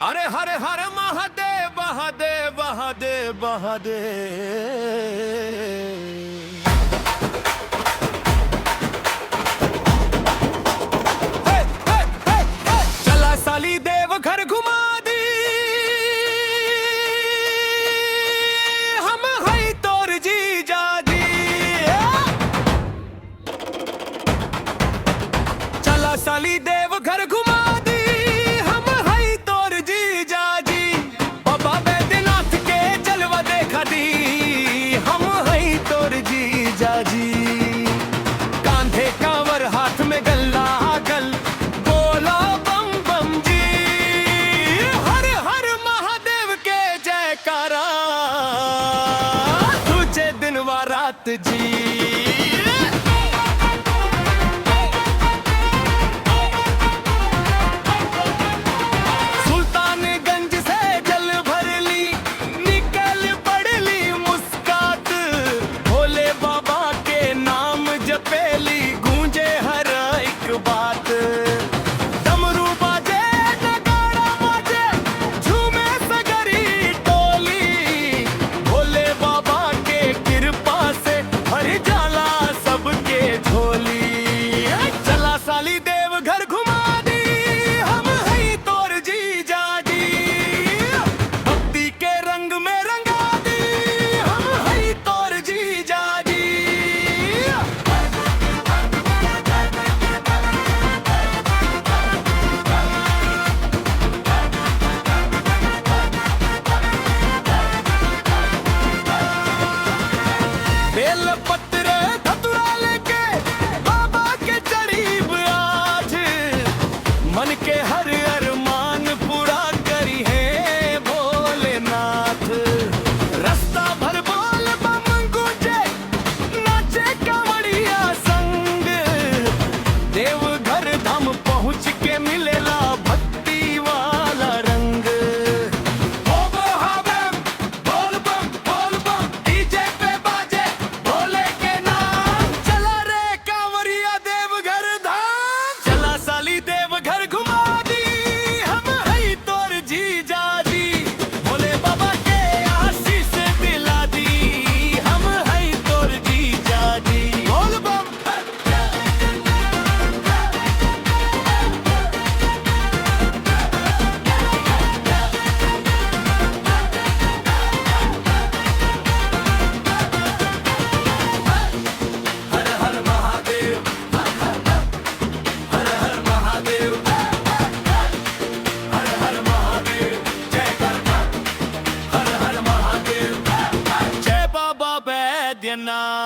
अरे हरे हर महादेव महादेव महादेव महादेव। चला साली देव घर घुमा दी, हम है तोर जीजा जी। चला साली देव घर घुमा दी, हम है तोर जीजा जी। बाबा बैद्यनाथ के जलवा देखा दी, हम है तोर जीजा जी। कांधे कांवर हाथ में गल्ला गल, बोला बम बम जी। हर हर महादेव के जयकारा, तुझे दिन व रात जी। मन के हर अरमान पूरा करी है भोलेनाथ। रास्ता भर बोल बम गूंजे, नाचे कांवड़िया संग। देवघर धाम पहुंच के मिलेला भक्ति वाला रंग। बोल बम डीजे पे बाजे भोले के नाम। चला रे कांवड़िया देवघर धाम, चला साली देवघर घुमा दी, हम है तोर जीजा जी। भोले बाबा के आशीष दिला दी, हम है तोर जीजा जी। बोल बम हर हर महादेव, हर हर महादेव, हर हर महादेव। जय करना हर हर महादेव, जय बाबा बैद्यनाथ।